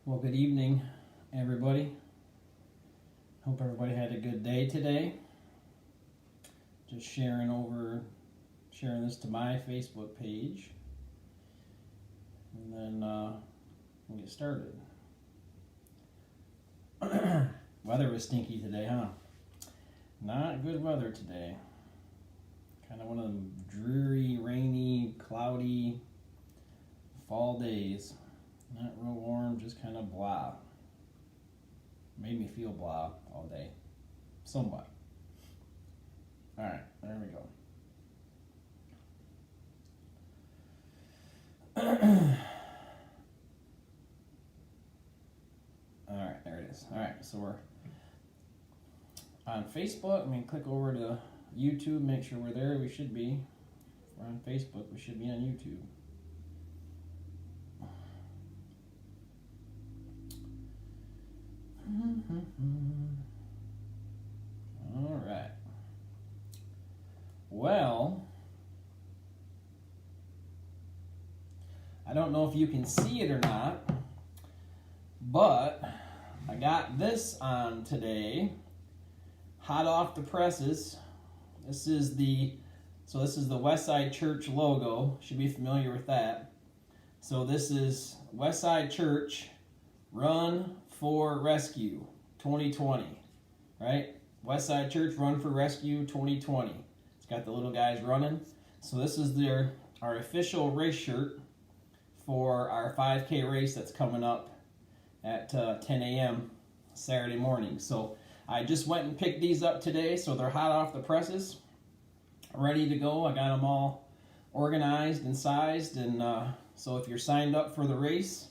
Well, good evening, everybody. Hope everybody had a good day today. Just sharing this to my Facebook page, and then we'll get started. Weather was stinky today, huh? Not good weather today. Kind of one of them dreary, rainy, cloudy fall days. Not real warm, just kind of blah. Made me feel blah all day. Somewhat. Alright, there we go. Alright, there it is. Alright, so we're on Facebook. I'm going to click over to YouTube, make sure we're there. We should be. If we're on Facebook, we should be on YouTube. All right. Well, I don't know if you can see it or not, but I got this on today, hot off the presses. This is the Westside Church logo. Should be familiar with that. So this is Westside Church Run for Rescue 2020, right? Westside Church Run for Rescue 2020. It's got the little guys running. So this is our official race shirt for our 5K race that's coming up at 10 a.m. Saturday morning. So I just went and picked these up today, so they're hot off the presses, ready to go. I got them all organized and sized, and so if you're signed up for the race,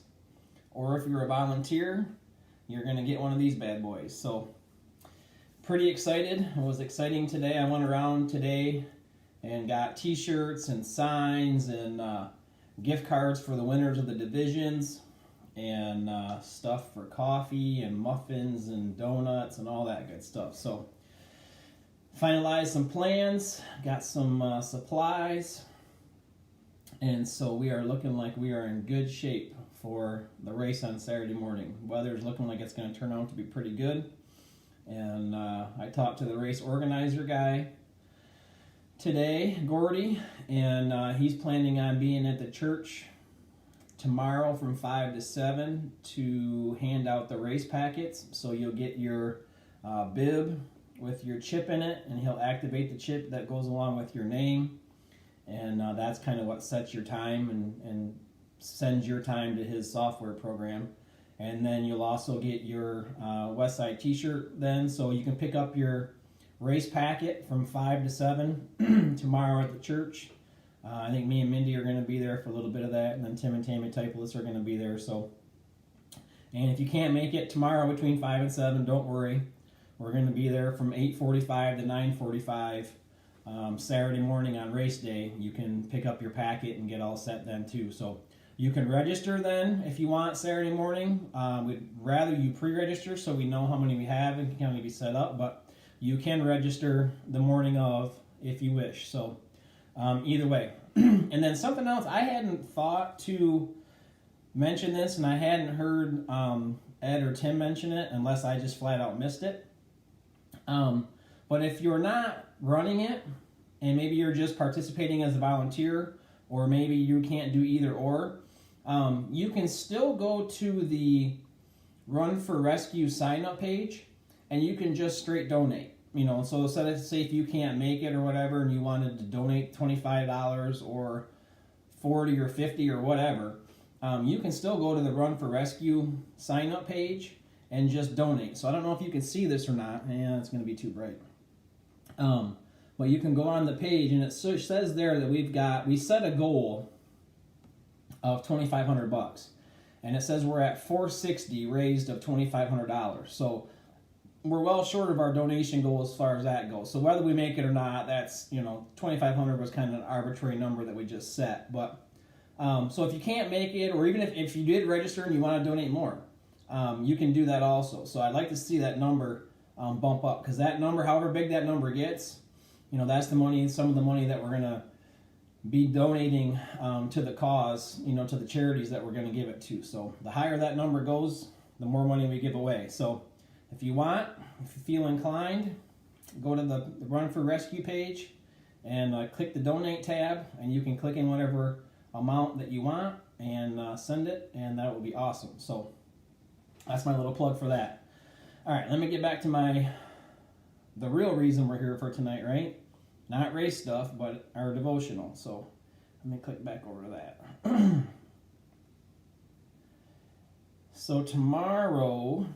or if you're a volunteer, you're going to get one of these bad boys. So, pretty excited. It was exciting today. I went around today and got t-shirts and signs and gift cards for the winners of the divisions, and stuff for coffee and muffins and donuts and all that good stuff. So, finalized some plans, got some supplies, and so we are looking like we are in good shape for the race on Saturday morning. Weather's looking like it's going to turn out to be pretty good. And I talked to the race organizer guy today, Gordy, and he's planning on being at the church tomorrow from 5 to 7 to hand out the race packets. So you'll get your bib with your chip in it, and he'll activate the chip that goes along with your name. And that's kind of what sets your time and sends your time to his software program. And then you'll also get your Westside t-shirt then, so you can pick up your race packet from 5 to 7 tomorrow at the church. I think me and Mindy are going to be there for a little bit of that, and then Tim and Tammy Typelis are going to be there. So, and if you can't make it tomorrow between 5 and 7, don't worry. We're going to be there from 8:45 to 9:45 Saturday morning on race day. You can pick up your packet and get all set then too. So you can register then if you want Saturday morning. We'd rather you pre-register so we know how many we have and can how many be set up, but you can register the morning of if you wish. So either way. And then something else, I hadn't thought to mention this, and I hadn't heard Ed or Tim mention it unless I just flat out missed it. But if you're not running it, and maybe you're just participating as a volunteer, or maybe you can't do either or, you can still go to the Run for Rescue sign-up page, and you can just straight donate. You know, so say if you can't make it or whatever, and you wanted to donate $25 or $40 or $50 or whatever, you can still go to the Run for Rescue sign-up page and just donate. So I don't know if you can see this or not. Yeah, it's going to be too bright. But you can go on the page, and it says there that we set a goal of $2,500, and it says we're at $460 raised of $2,500. So we're well short of our donation goal as far as that goes. So whether we make it or not, that's, $2,500 was kind of an arbitrary number that we just set. But so if you can't make it, or even if you did register and you want to donate more, you can do that also. So I'd like to see that number bump up, because that number, however big that number gets, that's the money, some of the money that we're going to be donating to the cause, to the charities that we're going to give it to. So the higher that number goes, the more money we give away. So if you feel inclined, go to the Run for Rescue page and click the donate tab, and you can click in whatever amount that you want and send it, and that will be awesome. So that's my little plug for that. All right, let me get back to the real reason we're here for tonight, right? Not race stuff, but our devotional. So let me click back over to that. So tomorrow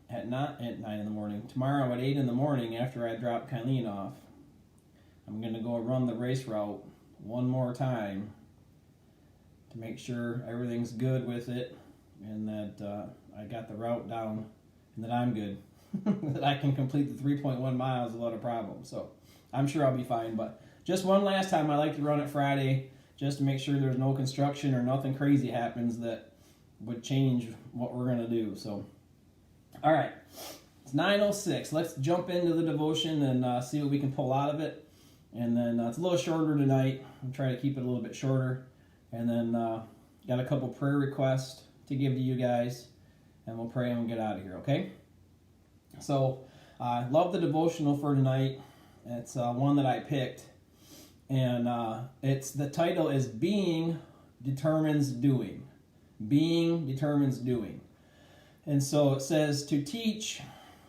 at 9 in the morning, tomorrow at 8 in the morning after I drop Kylene off, I'm going to go run the race route one more time to make sure everything's good with it and that I got the route down and that I'm good, that I can complete the 3.1 miles without a problem. So I'm sure I'll be fine, but just one last time, I like to run it Friday just to make sure there's no construction or nothing crazy happens that would change what we're going to do. So, all right, it's 9:06. Let's jump into the devotion and see what we can pull out of it. And then it's a little shorter tonight. I'm trying to keep it a little bit shorter. And then got a couple prayer requests to give to you guys, and we'll pray and we'll get out of here, okay? So I love the devotional for tonight. It's one that I picked, and the title is Being Determines Doing. Being determines doing. And so it says, to teach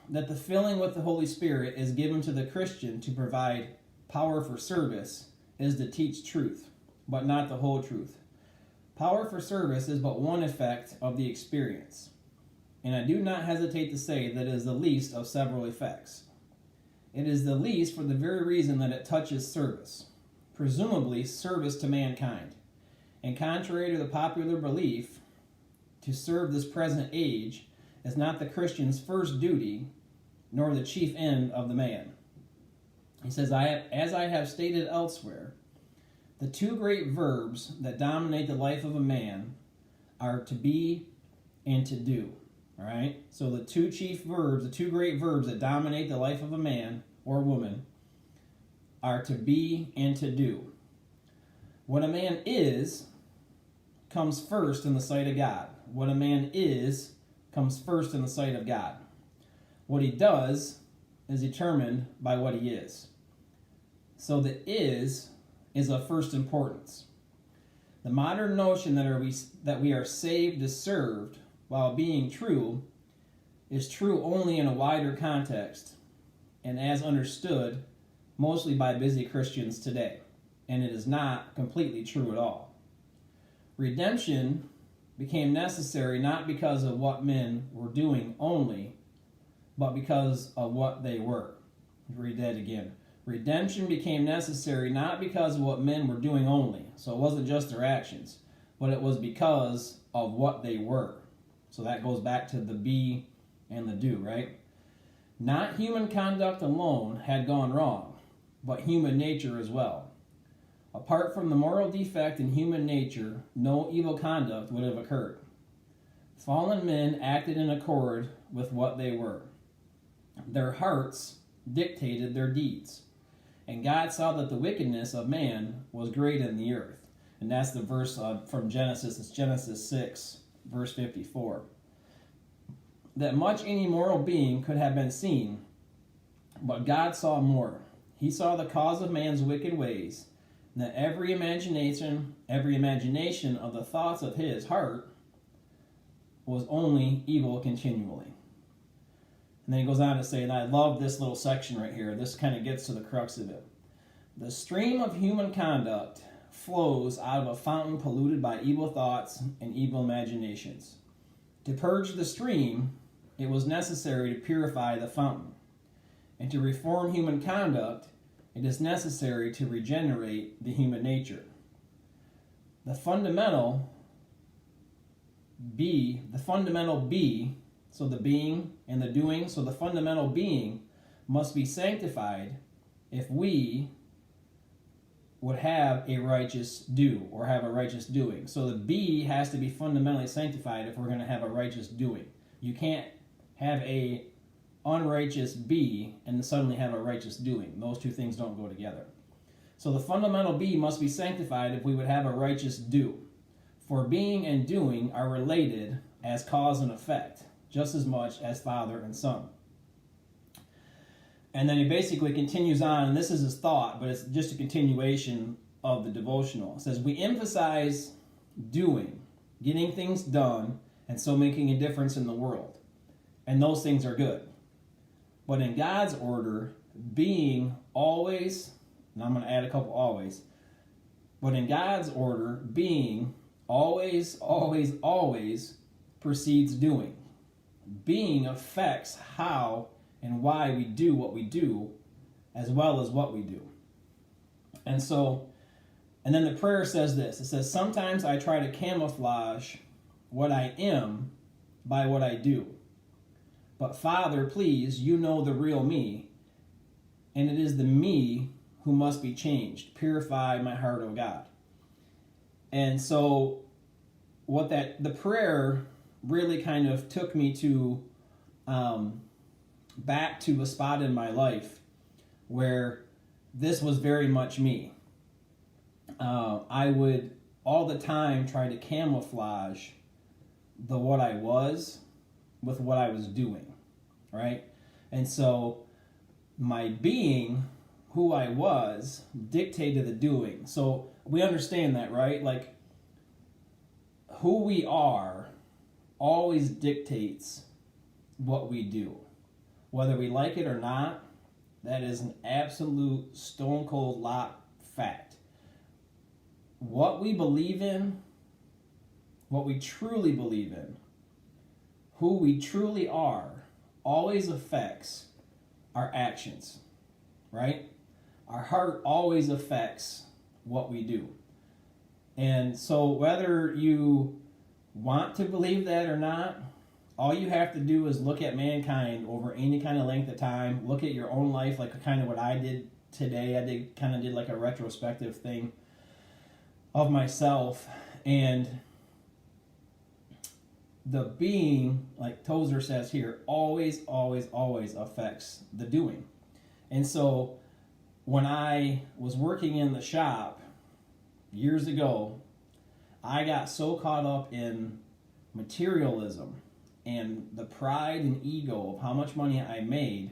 that the filling with the Holy Spirit is given to the Christian to provide power for service is to teach truth, but not the whole truth. Power for service is but one effect of the experience, and I do not hesitate to say that it is the least of several effects. It is the least for the very reason that it touches service, presumably service to mankind. And contrary to the popular belief, to serve this present age is not the Christian's first duty, nor the chief end of the man. He says, as I have stated elsewhere, the two great verbs that dominate the life of a man are to be and to do. All right? So the two great verbs that dominate the life of a man or woman are to be and to do. What a man is comes first in the sight of God. What a man is comes first in the sight of God. What he does is determined by what he is. So the is of first importance. The modern notion that we are saved to serve while being true is true only in a wider context and as understood mostly by busy Christians today. And it is not completely true at all. Redemption became necessary not because of what men were doing only, but because of what they were. Read that again. Redemption became necessary not because of what men were doing only. So it wasn't just their actions, but it was because of what they were. So that goes back to the be and the do, right? Not human conduct alone had gone wrong, but human nature as well. Apart from the moral defect in human nature, no evil conduct would have occurred. Fallen men acted in accord with what they were. Their hearts dictated their deeds. And God saw that the wickedness of man was great in the earth. And that's the verse from Genesis. It's Genesis 6, verse 54. That much any mortal being could have been seen, but God saw more. He saw the cause of man's wicked ways, and that every imagination of the thoughts of his heart was only evil continually. And then he goes on to say, and I love this little section right here. This kind of gets to the crux of it. The stream of human conduct flows out of a fountain polluted by evil thoughts and evil imaginations. To purge the stream, it was necessary to purify the fountain. And to reform human conduct, it is necessary to regenerate the human nature. The fundamental be, so the being and the doing, so the fundamental being must be sanctified if we would have a righteous do or have a righteous doing. So the be has to be fundamentally sanctified if we're going to have a righteous doing. You can't have a unrighteous be and suddenly have a righteous doing. Those two things don't go together. So the fundamental be must be sanctified if we would have a righteous do. For being and doing are related as cause and effect, just as much as father and son. And then he basically continues on, and this is his thought, but it's just a continuation of the devotional. It says, we emphasize doing, getting things done, and so making a difference in the world. And those things are good. But in God's order, being always, and I'm going to add a couple always, but in God's order, being always, always, always precedes doing. Being affects how and why we do what we do, as well as what we do. And so, and then the prayer says this. It says, sometimes I try to camouflage what I am by what I do. But Father, please, you know the real me, and it is the me who must be changed. Purify my heart, O God. And so, the prayer really kind of took me to, back to a spot in my life where this was very much me. I would all the time try to camouflage what I was with what I was doing, right? And so my being, who I was, dictated the doing. So we understand that, right? Like, who we are always dictates what we do. Whether we like it or not, that is an absolute stone cold lock fact. What we believe in, what we truly believe in, who we truly are, always affects our actions, right? Our heart always affects what we do. And so whether you want to believe that or not, all you have to do is look at mankind over any kind of length of time, look at your own life, like kind of what I did today. I did like a retrospective thing of myself, and the being, like Tozer says here, always, always, always affects the doing. And so when I was working in the shop years ago, I got so caught up in materialism and the pride and ego of how much money I made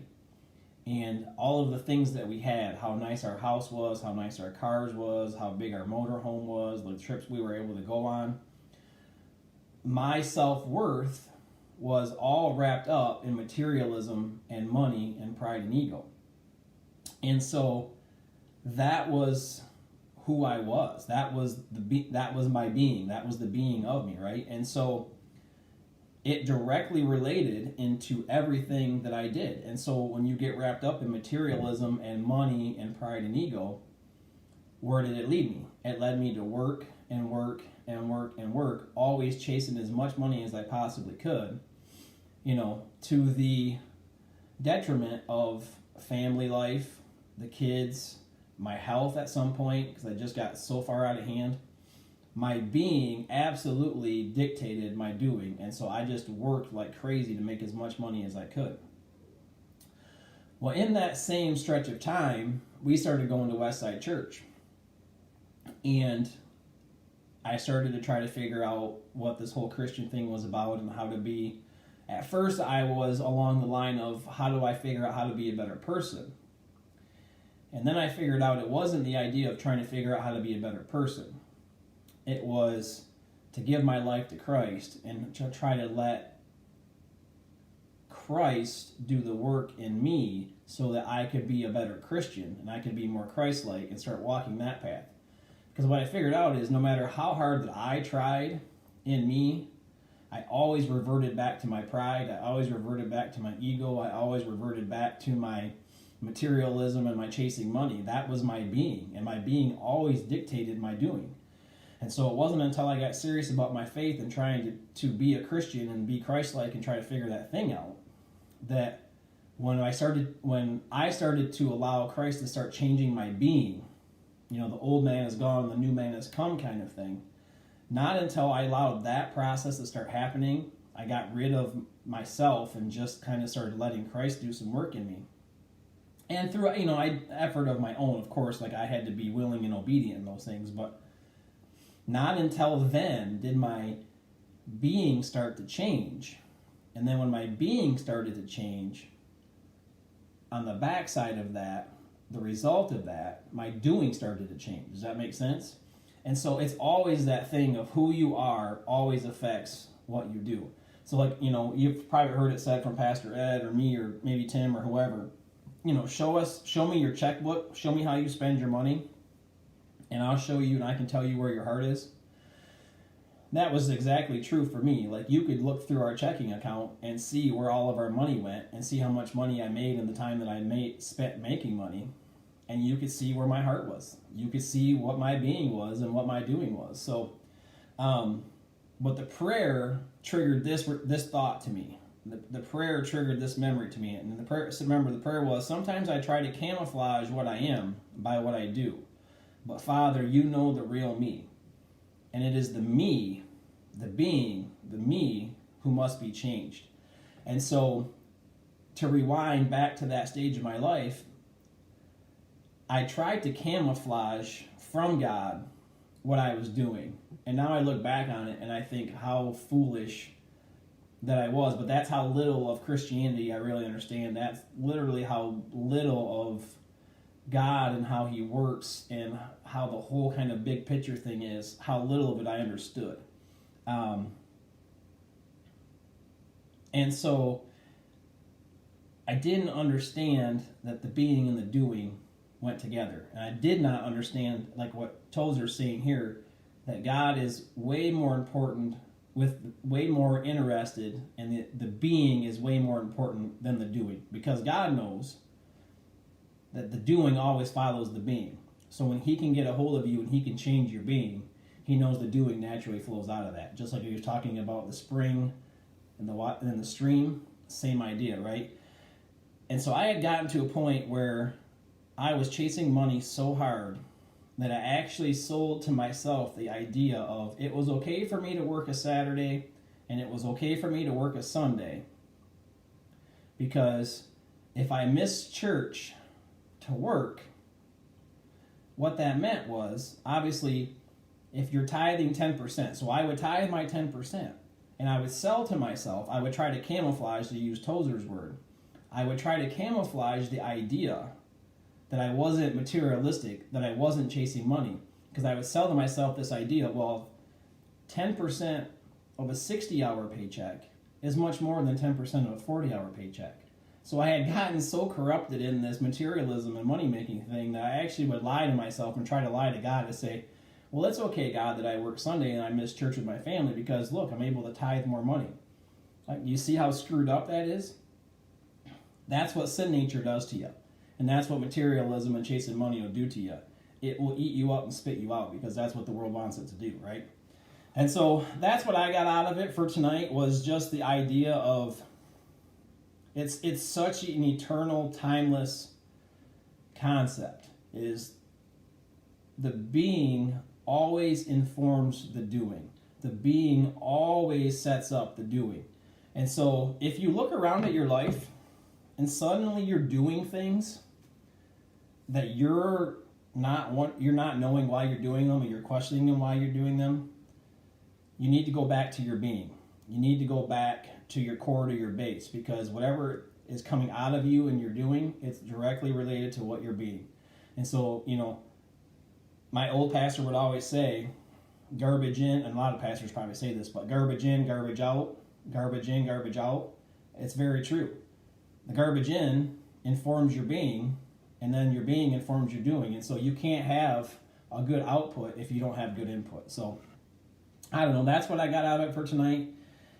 and all of the things that we had, how nice our house was, how nice our cars was, how big our motorhome was, the trips we were able to go on. My self-worth was all wrapped up in materialism and money and pride and ego. And so that was who I was. That was my being. That was the being of me, right? And so it directly related into everything that I did. And so when you get wrapped up in materialism and money and pride and ego, where did it lead me? It led me to work and work and work and work, always chasing as much money as I possibly could, to the detriment of family life, the kids, my health at some point, because I just got so far out of hand. My being absolutely dictated my doing, and so I just worked like crazy to make as much money as I could. Well, in that same stretch of time, we started going to Westside Church, and I started to try to figure out what this whole Christian thing was about and how to be. At first, I was along the line of, how do I figure out how to be a better person? And then I figured out it wasn't the idea of trying to figure out how to be a better person. It was to give my life to Christ and to try to let Christ do the work in me so that I could be a better Christian and I could be more Christ-like and start walking that path. Because what I figured out is no matter how hard that I tried in me, I always reverted back to my pride. I always reverted back to my ego. I always reverted back to my materialism and my chasing money. That was my being, and my being always dictated my doing. And so it wasn't until I got serious about my faith and trying to be a Christian and be Christ-like and try to figure that thing out, that when I started to allow Christ to start changing my being, the old man is gone, the new man has come kind of thing, not until I allowed that process to start happening, I got rid of myself and just kind of started letting Christ do some work in me. And through, effort of my own, of course, like I had to be willing and obedient in those things, but not until then did my being start to change. And then when my being started to change, on the backside of that, the result of that, my doing started to change. Does that make sense? And so it's always that thing of who you are always affects what you do. So like, you've probably heard it said from Pastor Ed or me or maybe Tim or whoever, show me your checkbook, show me how you spend your money, and I'll show you and I can tell you where your heart is. That was exactly true for me. Like, you could look through our checking account and see where all of our money went and see how much money I made in the time that I spent making money. And you could see where my heart was. You could see what my being was and what my doing was. So, but the prayer triggered this thought to me. The prayer triggered this memory to me. And the prayer was, sometimes I try to camouflage what I am by what I do. But Father, you know the real me. And it is the me, the being, the me, who must be changed. And so, to rewind back to that stage of my life, I tried to camouflage from God what I was doing. And now I look back on it and I think how foolish that I was. But that's how little of Christianity I really understand. That's literally how little of God and how he works and how the whole kind of big picture thing is, how little of it I understood. And so I didn't understand that the being and the doing went together. And I did not understand, like what Tozer's saying here, that God is way more important, way more interested, and the being is way more important than the doing. Because God knows that the doing always follows the being. So when he can get a hold of you and he can change your being, he knows the doing naturally flows out of that. Just like he was talking about the spring and the stream, same idea, right? And so I had gotten to a point where I was chasing money so hard that I actually sold to myself the idea of it was okay for me to work a Saturday and it was okay for me to work a Sunday, because if I missed church to work, what that meant was, obviously, if you're tithing 10%, so I would tithe my 10%, and I would sell to myself, I would try to camouflage, to use Tozer's word, I would try to camouflage the idea that I wasn't materialistic, that I wasn't chasing money, because I would sell to myself this idea, well, 10% of a 60-hour paycheck is much more than 10% of a 40-hour paycheck. So I had gotten so corrupted in this materialism and money-making thing that I actually would lie to myself and try to lie to God to say, well, it's okay, God, that I work Sunday and I miss church with my family because, look, I'm able to tithe more money. Like, you see how screwed up that is? That's what sin nature does to you. And that's what materialism and chasing money will do to you. It will eat you up and spit you out because that's what the world wants it to do, right? And so that's what I got out of it for tonight, was just the idea of it's such an eternal, timeless concept. Is the being always informs the doing. The being always sets up the doing. And so if you look around at your life and suddenly you're doing things that you're not knowing why you're doing them, or you're questioning them why you're doing them, you need to go back to your being. You need to go back to your core, to your base, because whatever is coming out of you and you're doing, it's directly related to what you're being. And so, my old pastor would always say, garbage in, and a lot of pastors probably say this, but garbage in, garbage out, garbage in, garbage out. It's very true. The garbage in informs your being, and then your being informs your doing. And so you can't have a good output if you don't have good input. So, I don't know, that's what I got out of it for tonight.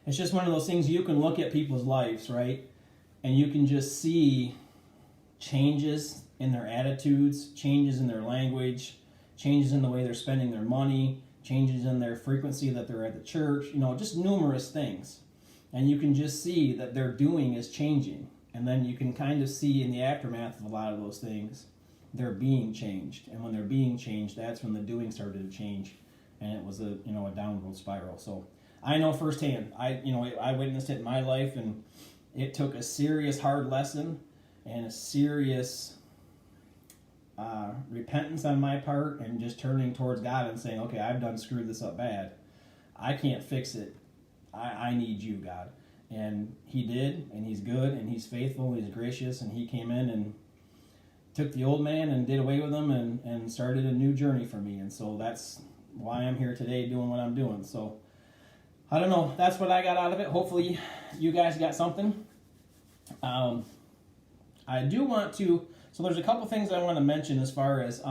It's just one of those things you can look at people's lives, right? And you can just see changes in their attitudes, changes in their language, changes in the way they're spending their money, changes in their frequency that they're at the church, just numerous things. And you can just see that their doing is changing. And then you can kind of see in the aftermath of a lot of those things, they're being changed. And when they're being changed, that's when the doing started to change. And it was a downward spiral. So I know firsthand. I witnessed it in my life, and it took a serious hard lesson and a serious repentance on my part and just turning towards God and saying, okay, I've done screwed this up bad. I can't fix it. I need you, God. And he did, and he's good, and he's faithful, and he's gracious, and he came in and took the old man and did away with him and started a new journey for me. And so that's why I'm here today doing what I'm doing. So I don't know. That's what I got out of it. Hopefully you guys got something. I do want to, so there's a couple things I want to mention as far as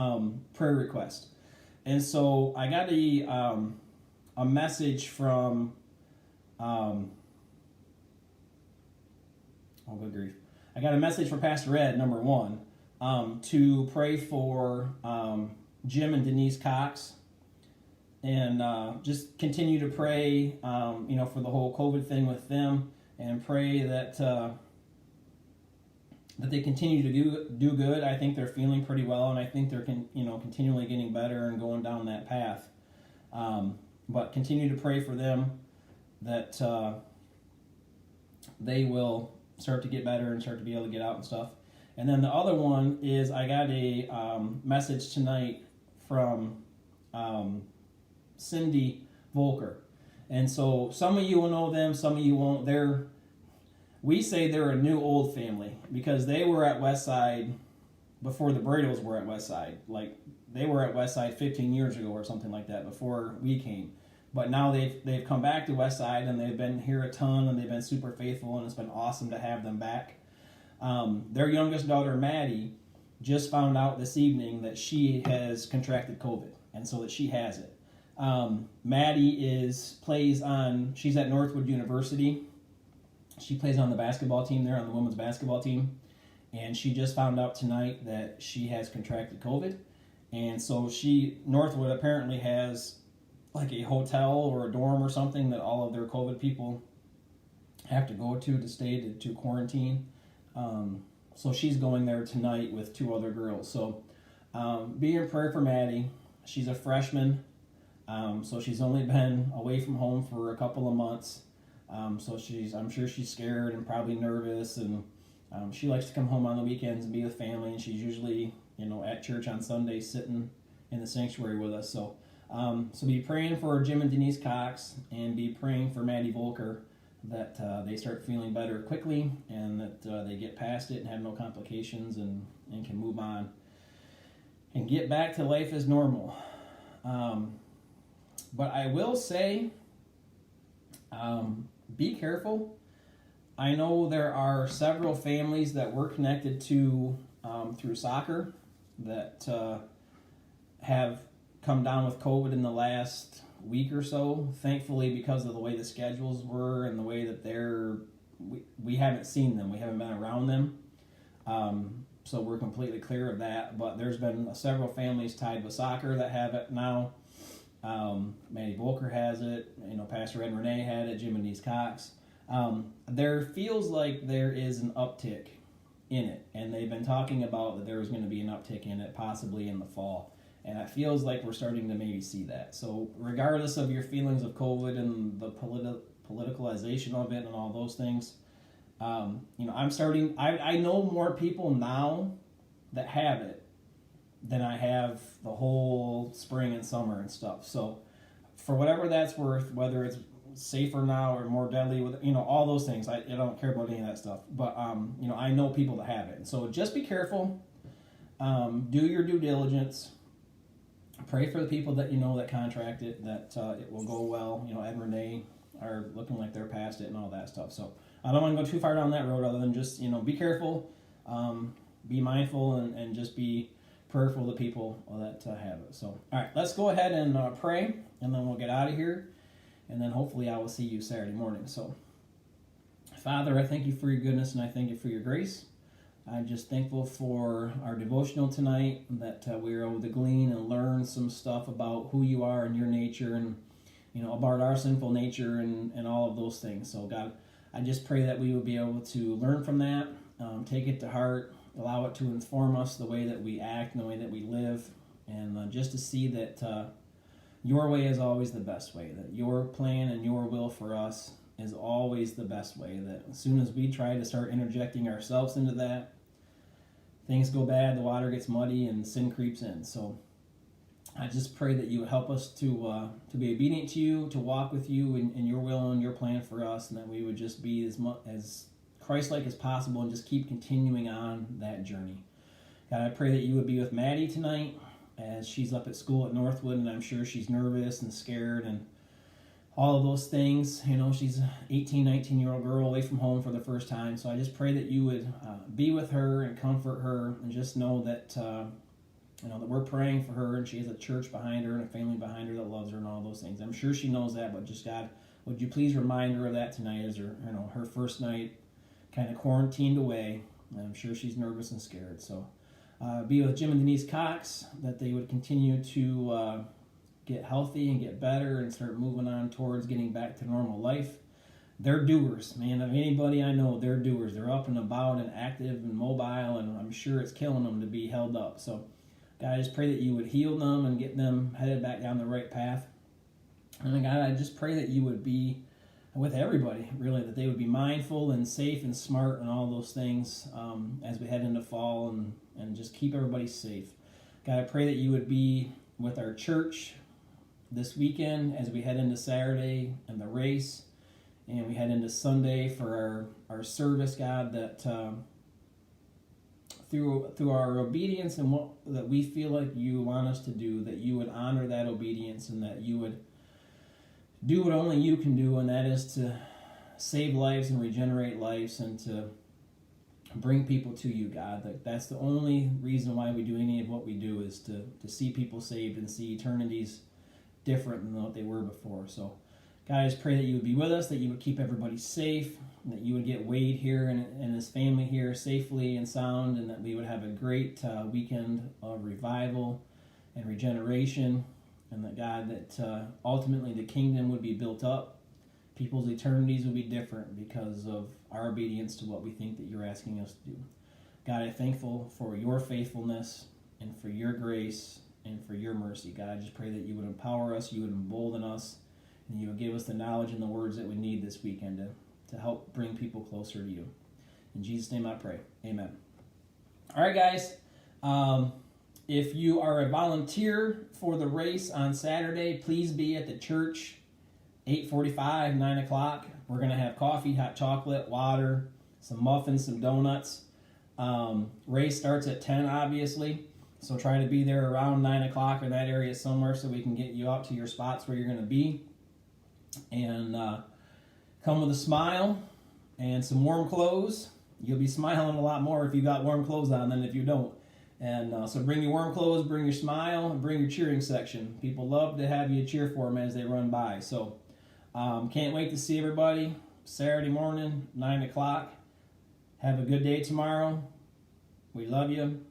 prayer request. And so I got a message from, oh, good grief. I got a message from Pastor Ed, number one, to pray for Jim and Denise Cox. And just continue to pray, for the whole COVID thing with them, and pray that that they continue to do good. I think they're feeling pretty well, and I think they're continually getting better and going down that path. But continue to pray for them that they will start to get better and start to be able to get out and stuff. And then the other one is I got a message tonight from Maddie Volcker. And so some of you will know them, some of you won't. We say they're a new old family because they were at Westside before the Bradles were at Westside. Like, they were at Westside 15 years ago or something like that before we came. But now they've come back to Westside, and they've been here a ton, and they've been super faithful, and it's been awesome to have them back. Their youngest daughter, Maddie, just found out this evening that she has contracted COVID, and so that she has it. Maddie she's at Northwood University. She plays on the basketball team there, on the women's basketball team. And she just found out tonight that she has contracted COVID. And so Northwood apparently has like a hotel or a dorm or something that all of their COVID people have to go to stay to quarantine. So she's going there tonight with 2 other girls. So be in prayer for Maddie. She's a freshman. So she's only been away from home for a couple of months. So I'm sure she's scared and probably nervous, and she likes to come home on the weekends and be with family, and she's usually, at church on Sunday sitting in the sanctuary with us. So be praying for Jim and Denise Cox, and be praying for Maddie Volcker that they start feeling better quickly, and that they get past it and have no complications and can move on and get back to life as normal. But I will say, be careful. I know there are several families that we're connected to through soccer that have come down with COVID in the last week or so. Thankfully, because of the way the schedules were and the way that we haven't seen them. We haven't been around them. So we're completely clear of that. But there's been several families tied with soccer that have it now. Maddie Volcker has it. Pastor Ed and Renee had it. Jim and Denise Cox. There feels like there is an uptick in it, and they've been talking about that there was going to be an uptick in it possibly in the fall, and it feels like we're starting to maybe see that. So regardless of your feelings of COVID and the politicalization of it and all those things, I know more people now that have it than I have the whole spring and summer and stuff. So for whatever that's worth, whether it's safer now or more deadly, with all those things, I don't care about any of that stuff. But I know people that have it. So just be careful. Do your due diligence. Pray for the people that that contract it, that it will go well. Ed and Renee are looking like they're past it and all that stuff. So I don't want to go too far down that road, other than just be careful, be mindful, and just be prayerful to people that have it. So all right, let's go ahead and pray, and then we'll get out of here. And then hopefully I will see you Saturday morning. So, Father, I thank you for your goodness, and I thank you for your grace. I'm just thankful for our devotional tonight, that we were able to glean and learn some stuff about who you are and your nature, and about our sinful nature and all of those things. So, God, I just pray that we will be able to learn from that, take it to heart, allow it to inform us the way that we act and the way that we live, and just to see that your way is always the best way, that your plan and your will for us is always the best way, that as soon as we try to start interjecting ourselves into that, things go bad, the water gets muddy, and sin creeps in. So I just pray that you would help us to be obedient to you, to walk with you in your will and your plan for us, and that we would just be as Christ-like as possible and just keep continuing on that journey. God, I pray that you would be with Maddie tonight as she's up at school at Northwood, and I'm sure she's nervous and scared and all of those things. You know, she's an 18, 19-year-old girl away from home for the first time. So I just pray that you would be with her and comfort her, and just know that that we're praying for her, and she has a church behind her and a family behind her that loves her and all those things. I'm sure she knows that, but just God, would you please remind her of that tonight as her first night kind of quarantined away. And I'm sure she's nervous and scared. So be with Jim and Denise Cox, that they would continue to get healthy and get better and start moving on towards getting back to normal life. They're doers, man. Of anybody I know, they're doers. They're up and about and active and mobile, and I'm sure it's killing them to be held up. So God, I just pray that you would heal them and get them headed back down the right path. And God, I just pray that you would be with everybody, really, that they would be mindful and safe and smart and all those things as we head into fall, and just keep everybody safe. God, I pray that you would be with our church this weekend as we head into Saturday and the race, and we head into Sunday for our service, God, that through our obedience and what that we feel like you want us to do, that you would honor that obedience, and that you would do what only you can do, and that is to save lives and regenerate lives and to bring people to you, God. That's the only reason why we do any of what we do, is to see people saved and see eternities different than what they were before. So God, I just pray that you would be with us, that you would keep everybody safe, and that you would get Wade here and his family here safely and sound, and that we would have a great weekend of revival and regeneration, and that God, that ultimately the kingdom would be built up. People's eternities would be different because of our obedience to what we think that you're asking us to do. God, I'm thankful for your faithfulness and for your grace and for your mercy. God, I just pray that you would empower us, you would embolden us, and you would give us the knowledge and the words that we need this weekend to help bring people closer to you. In Jesus' name I pray. Amen. All right, guys. If you are a volunteer for the race on Saturday, please be at the church 8:45, 9 o'clock. We're going to have coffee, hot chocolate, water, some muffins, some donuts. Race starts at 10, obviously. So try to be there around 9 o'clock in that area somewhere so we can get you out to your spots where you're going to be. And come with a smile and some warm clothes. You'll be smiling a lot more if you got warm clothes on than if you don't. And so bring your warm clothes, bring your smile, and bring your cheering section. People love to have you cheer for them as they run by. So can't wait to see everybody Saturday morning, 9 o'clock. Have a good day tomorrow. We love you.